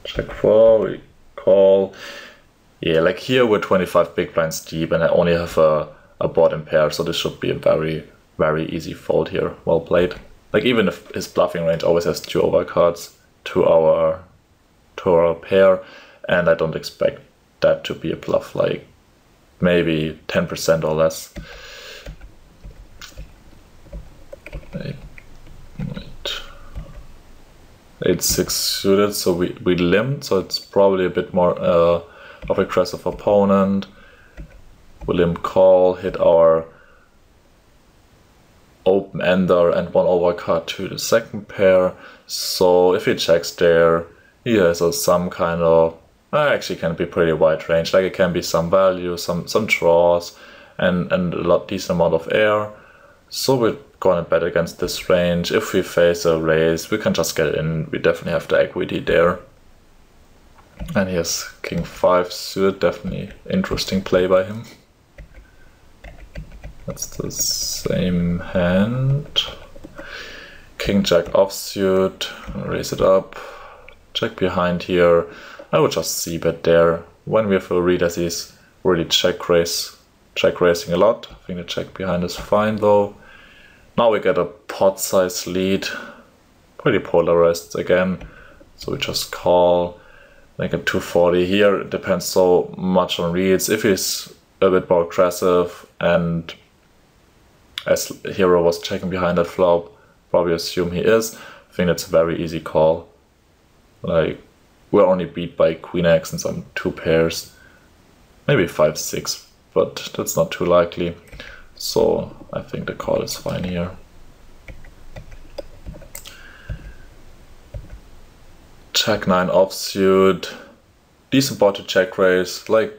check 4, we call. Yeah, like here we're 25 big blinds deep and I only have a board in pair, so this should be a very, very easy fold here. Well played. Like even if his bluffing range always has 2 overcards to our pair, and I don't expect that to be a bluff, like maybe 10% or less. Wait. 8-6 suited, so we limped, so it's probably a bit more of aggressive opponent. We limp call, hit our open ender and 1 overcard to the second pair. So if he checks there, he has some kind of, actually can be pretty wide range, like it can be some value, some draws, and a decent amount of air. So we're gonna bet against this range. If we face a raise, we can just get in. We definitely have the equity there. And he has king 5 suited, definitely interesting play by him. That's the same hand. King jack offsuit, raise it up, check behind here. I would just c-bet there. When we have a read as he's really check raising a lot. I think the check behind is fine though. Now we get a pot size lead, pretty polarized again. So we just call, like a 240 here. It depends so much on reads. If he's a bit more aggressive, and as hero was checking behind that flop, probably assume he is. I think that's a very easy call. Like we're only beat by queen x and some 2 pairs, maybe 5-6, but that's not too likely. So I think the call is fine here. Check 9 offsuit, decent board to check raise. Like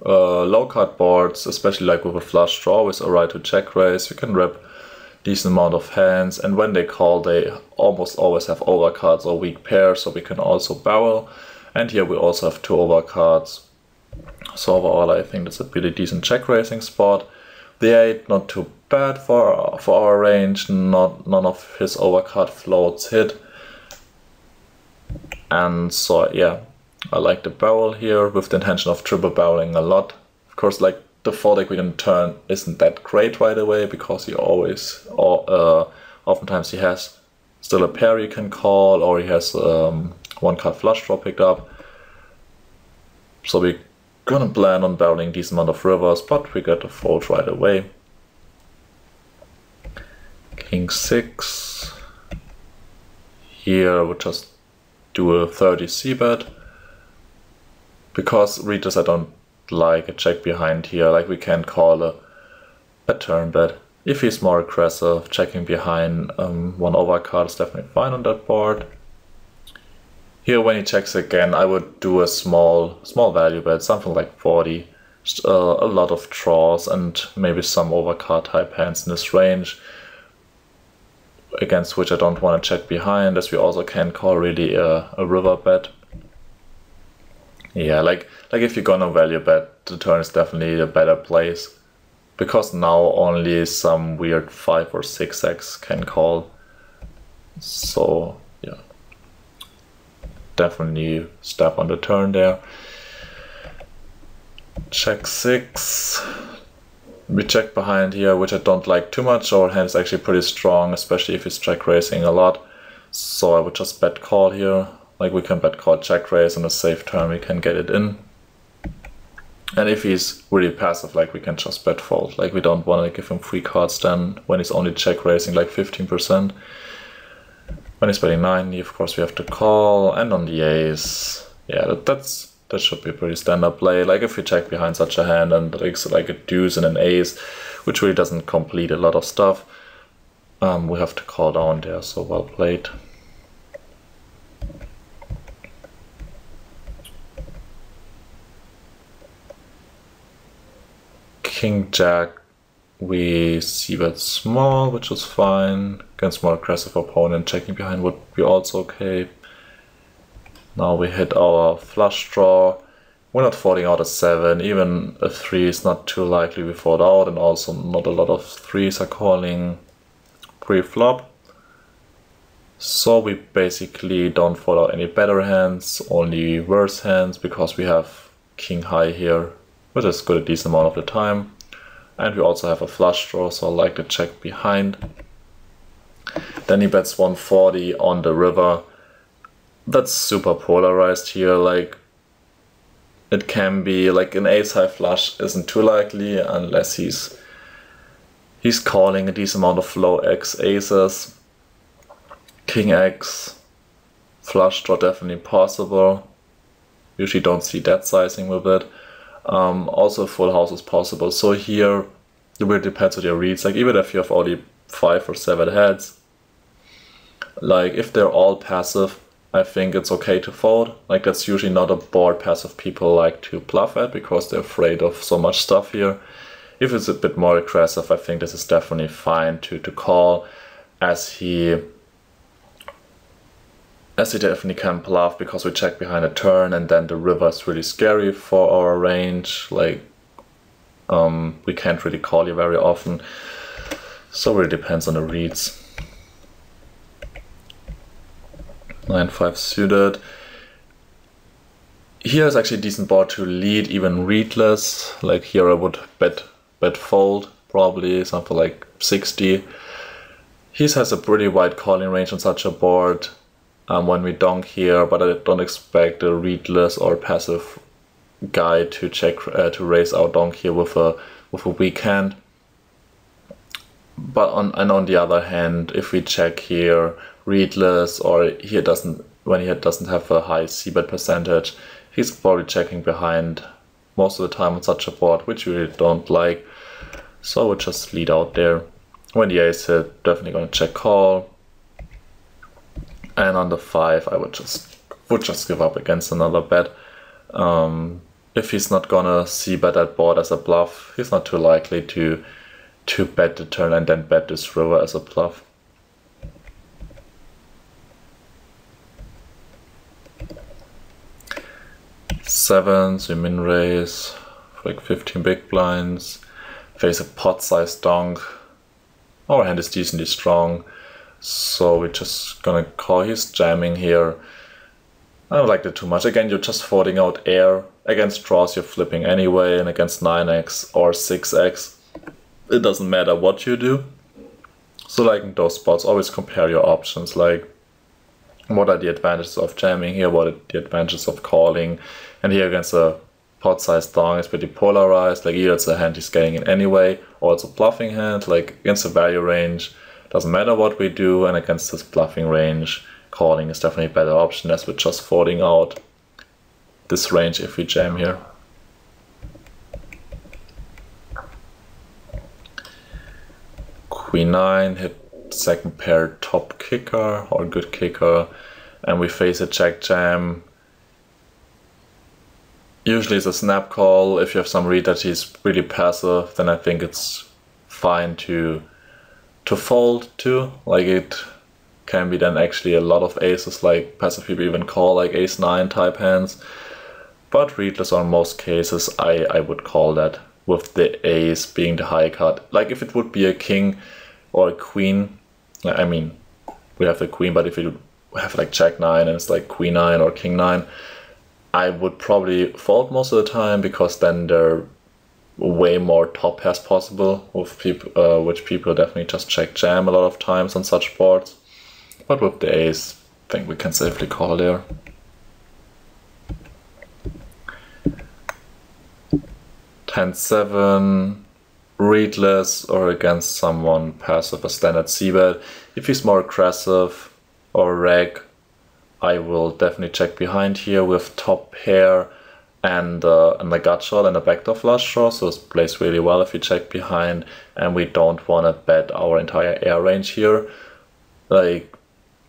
low card boards, especially like with a flush draw, always alright to check raise. You can rep decent amount of hands, and when they call, they almost always have overcards or weak pairs, so we can also barrel. And here we also have 2 overcards. So overall, I think that's a pretty decent check raising spot. The 8 not too bad for our range. None of his overcard floats hit. And so yeah, I like the barrel here with the intention of triple barreling a lot. Of course, like the fold equity on turn isn't that great right away, because he always, oftentimes he has still a pair you can call, or he has 1 card flush draw picked up. So we're gonna plan on barreling decent amount of rivers, but we get a fold right away. King 6. Here we just do a 30 c-bet. Because readers, I don't like a check behind here, like we can't call a turn bet. If he's more aggressive, checking behind 1 overcard is definitely fine on that board. Here when he checks again, I would do a small value bet, something like 40. Just a lot of draws and maybe some overcard type hands in this range, against which I don't want to check behind, as we also can call really a river bet. Yeah, like if you're gonna value bet, the turn is definitely a better place, because now only some weird 5 or 6x can call. So yeah, definitely step on the turn there. Check 6. We check behind here, which I don't like too much. Our hand is actually pretty strong, especially if he's check raising a lot. So I would just bet call here. Like we can bet call check raise on a safe turn, we can get it in. And if he's really passive, like we can just bet fold. Like we don't want to give him free cards then when he's only check raising like 15%. When he's betting 90, of course we have to call. And on the ace, yeah, that should be a pretty standard play. Like if we check behind such a hand and it's like a deuce and an ace, which really doesn't complete a lot of stuff, we have to call down there, so well played. King jack, we c-bet small, which is fine. Against more aggressive opponent, checking behind would be also okay. Now we hit our flush draw. We're not folding out a 7, even a 3 is not too likely we fold out, and also not a lot of 3s are calling pre-flop. So we basically don't follow any better hands, only worse hands, because we have king high here, which is good a decent amount of the time. And we also have a flush draw, so I like to check behind. Then he bets 140 on the river. That's super polarized here, like it can be like an ace high flush isn't too likely unless he's calling a decent amount of low X aces. King X, flush draw definitely possible. Usually don't see that sizing with it. Also full house is possible. So here it really depends on your reads. Like even if you have only 5 or 7 heads, like if they're all passive, I think it's okay to fold. Like that's usually not a board passive people like to bluff at because they're afraid of so much stuff here. If it's a bit more aggressive, I think this is definitely fine to call, as he definitely can bluff because we check behind a turn, and then the river is really scary for our range. Like we can't really call you very often, so it really depends on the reads. 9-5 suited. Here is actually a decent board to lead even readless. Like here I would bet fold, probably something like 60. He has a pretty wide calling range on such a board when we donk here, but I don't expect a readless or passive guy to check to raise our donk here with a weak hand. But on the other hand, if we check here readless, or when he doesn't have a high c-bet percentage, he's probably checking behind most of the time on such a board, which we really don't like. So I would just lead out there. When the ace hit, definitely gonna check call. And on the 5, I would just give up against another bet. If he's not gonna c-bet that board as a bluff, he's not too likely to bet the turn and then bet this river as a bluff. Sevens, we min raise for like 15 big blinds. Face a pot-sized donk. Our hand is decently strong, so we're just gonna call. He's jamming here. I don't like that too much. Again, you're just folding out air. Against draws, you're flipping anyway, and against 9x or 6x, it doesn't matter what you do. So like in those spots, always compare your options. Like, what are the advantages of jamming here? What are the advantages of calling? And here against a pot-sized donk, it's pretty polarized. Like either it's a hand he's getting in anyway, or it's a bluffing hand. Like against a value range, doesn't matter what we do, and against this bluffing range, calling is definitely a better option, as we're just folding out this range if we jam here. Queen 9, hit second pair top kicker or good kicker, and we face a check jam. Usually it's a snap call. If you have some read that he's really passive, then I think it's fine to fold too. Like it can be then actually a lot of aces, like passive people even call like ace 9 type hands. But readless on most cases, I would call that, with the ace being the high card. Like if it would be a king or a queen, I mean, we have the queen, but if you have like jack 9 and it's like queen 9 or king 9, I would probably fold most of the time, because then there are way more top pairs possible, with people, which people definitely just check jam a lot of times on such boards. But with the ace, I think we can safely call there. Ten 7, readless or against someone passive, a standard c-bet. If he's more aggressive or reg, I will definitely check behind here with top pair and a gut shot and a backdoor flush draw. So this plays really well if you check behind, and we don't want to bet our entire air range here. Like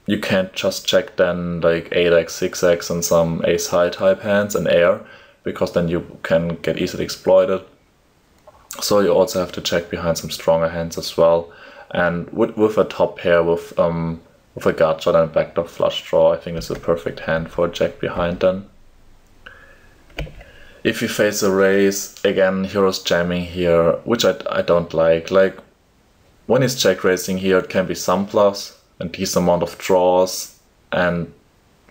you can't just check then like 8x, 6x and some ace high type hands and air, because then you can get easily exploited. So you also have to check behind some stronger hands as well. And with a top pair with a gut shot and a backdoor flush draw, I think it's a perfect hand for a jack behind then. If you face a raise, again, hero's jamming here, which I don't like. Like when he's check raising here, it can be some bluffs. a decent amount of draws, and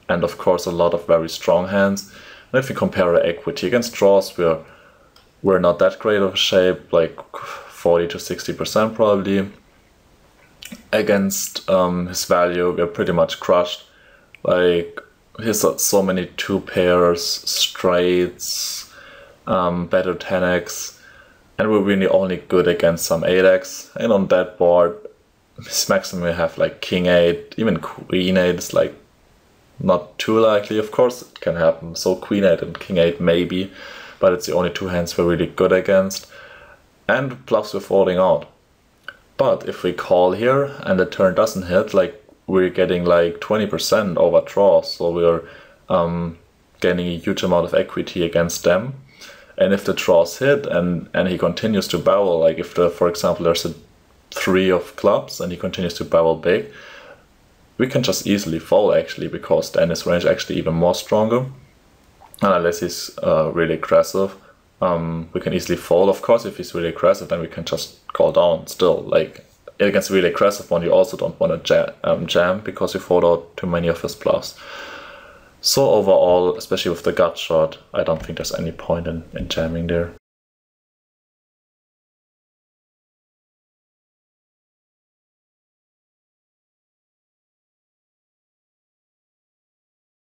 of course a lot of very strong hands. And if we compare our equity against draws, we're not that great of a shape, like 40 to 60% probably. Against his value, we're pretty much crushed. Like, he's got so many 2 pairs, straights, better 10x, and we're really only good against some 8x. And on that board, his maximum we have like king 8, even queen 8 is like not too likely. Of course it can happen, so queen 8 and king 8 maybe, but it's the only 2 hands we're really good against. And plus we're folding out. But if we call here and the turn doesn't hit, like, we're getting like 20% over draws, so we're gaining a huge amount of equity against them. And if the draws hit and he continues to barrel, like if for example there's a 3 of clubs and he continues to barrel big, we can just easily fold actually, because then his range actually even more stronger. And unless he's really aggressive, we can easily fold. Of course, if he's really aggressive, then we can just call down still. Like, against a really aggressive one, you also don't want to jam because you fold out too many of his bluffs. So overall, especially with the gut shot, I don't think there's any point in jamming there.